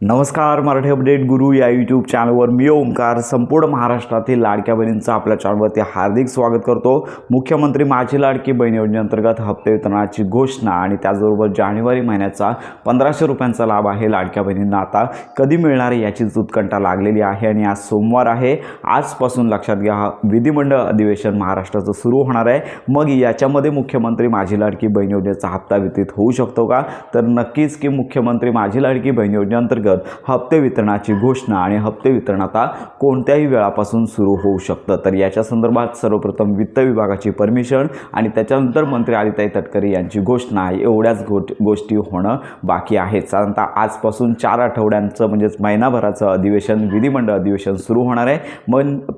नमस्कार, मराठी अपडेट गुरु या यूट्यूब चॅनलवर मी ओंकार संपूर्ण महाराष्ट्रातील लाडक्या बहिणींचं आपल्या चॅनलवरती हार्दिक स्वागत करतो। मुख्यमंत्री माझी लाडकी बहीण योजनेअंतर्गत हप्ते वितरणाची घोषणा आणि त्याचबरोबर जानेवारी महिन्याचा 1500 रुपयांचा लाभ आहे लाडक्या बहिणींना आता कधी मिळणार याचीच उत्कंठा लागलेली आहे आणि आज सोमवार आहे। आजपासून लक्षात घ्या विधिमंडळ अधिवेशन महाराष्ट्राचं सुरू होणार आहे। मग याच्यामध्ये मुख्यमंत्री माझी लाडकी बहीण योजनेचा हप्ता वितरित होऊ शकतो का? तर नक्कीच की मुख्यमंत्री माझी लाडकी बहीण योजनेअंतर्गत हप्ते वितरणाची घोषणा आणि हप्ते वितरण आता कोणत्याही वेळापासून सुरू होऊ शकतं। तर याच्या संदर्भात सर्वप्रथम वित्त विभागाची परमिशन आणि त्याच्यानंतर मंत्री आदिताई तटकरे यांची घोषणा एवढ्याच गोष्टी होणं बाकी आहे। साधारणतः आजपासून 4 आठवड्यांचं म्हणजेच महिनाभराचं अधिवेशन विधिमंडळ अधिवेशन सुरू होणार आहे।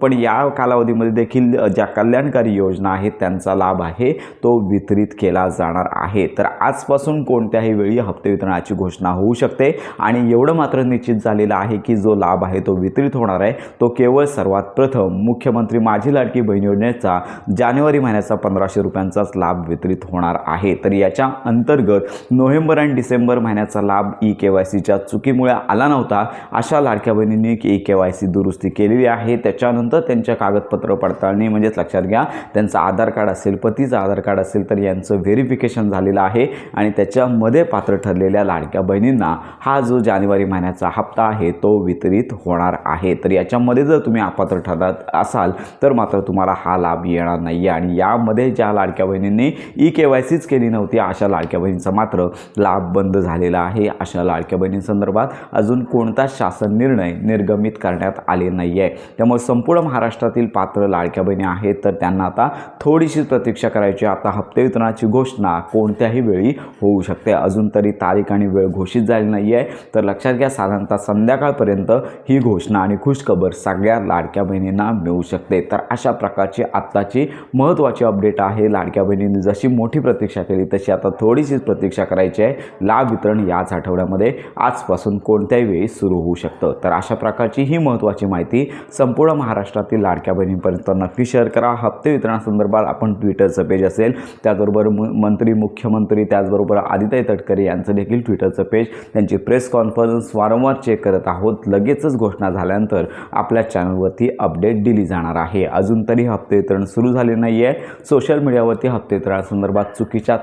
पण या कालावधीमध्ये देखील ज्या कल्याणकारी योजना आहेत त्यांचा लाभ आहे तो वितरित केला जाणार आहे। तर आजपासून कोणत्याही वेळी हप्ते वितरणाची घोषणा होऊ शकते आणि एवढं मात्र निश्चित झालेलं आहे की जो लाभ आहे तो वितरित होणार आहे तो केवळ सर्वात प्रथम मुख्यमंत्री माझी लाडकी बहीण योजनेचा जानेवारी महिन्याचा 1500 रुपयांचाच लाभ वितरित होणार आहे। तर याच्या अंतर्गत नोव्हेंबर आणि डिसेंबर महिन्याचा लाभ ई-केवायसीच्या चुकीमुळे आला नव्हता अशा लाडक्या बहिणींनी ई-केवायसी दुरुस्ती केलेली आहे। त्याच्यानंतर त्यांच्या कागदपत्र पडताळणी म्हणजेच लक्षात घ्या त्यांचं आधार कार्ड असेल, पतीचं आधार कार्ड असेल तर यांचं व्हेरिफिकेशन झालेलं आहे आणि त्याच्यामध्ये पात्र ठरलेल्या लाडक्या बहिणींना हा जो जानेवारी महिन्याचा हप्ता आहे तो वितरित होणार आहे। तर याच्यामध्ये जर तुम्ही अपात्र ठरत असाल तर मात्र तुम्हाला हा लाभ येणार नाही आणि यामध्ये ज्या लाडक्या बहिणींनी ई-केवायसीच केली नव्हती अशा लाडक्या बहिणींचा मात्र लाभ बंद झालेला आहे। अशा लाडक्या बहिणींसंदर्भात अजून कोणताच शासन निर्णय निर्गमित करण्यात आले नाही आहे। त्यामुळे संपूर्ण महाराष्ट्रातील पात्र लाडक्या बहिणी आहेत तर त्यांना आता थोडीशी प्रतीक्षा करायची। आता हप्ते वितरणाची घोषणा कोणत्याही वेळी होऊ शकते। अजून तरी तारीख आणि वेळ घोषित झाली नाही आहे तर लक्षात घ्या साधारणतः संध्याकाळपर्यंत ही घोषणा आणि खुशखबर सगळ्या लाडक्या बहिणींना मिळू शकते। तर अशा प्रकारची आत्ताची महत्त्वाची अपडेट आहे। लाडक्या बहिणींनी जशी मोठी प्रतीक्षा केली तशी आता थोडीशीच प्रतीक्षा करायची आहे। लाभ वितरण याच आठवड्यामध्ये आजपासून कोणत्याही वेळी सुरू होऊ शकतं। तर अशा प्रकारची ही महत्त्वाची माहिती संपूर्ण महाराष्ट्रातील लाडक्या बहिणींपर्यंत नक्की शेअर करा। हप्ते वितरणासंदर्भात आपण ट्विटरचं पेज असेल त्याचबरोबर मुख्यमंत्री त्याचबरोबर आदिताई तटकरे यांचं देखील ट्विटरचं पेज त्यांची प्रेस कॉन्फरन्स वारंवार चेक करत आहोत। लगेचच घोषणा झाल्यानंतर आपल्या चॅनलवरती अपडेट दिली जाणार आहे। अजून तरी हप्ते वितरण सुरू झाले नाही आहे। सोशल मीडियावरती हप्ते वितरणासंदर्भात चुकीच्या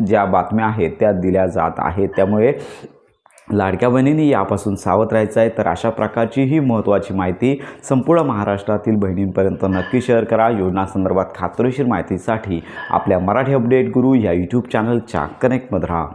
ज्या बातम्या आहेत त्या दिल्या जात आहेत त्यामुळे लाडक्या बहिणींनी यापासून सावध राहायचं आहे। तर अशा प्रकारची ही महत्त्वाची माहिती संपूर्ण महाराष्ट्रातील बहिणींपर्यंत नक्की शेअर करा। योजनासंदर्भात खात्रीशीर माहितीसाठी आपल्या मराठी अपडेट गुरु या यूट्यूब चॅनलच्या कनेक्टमध्ये राहा।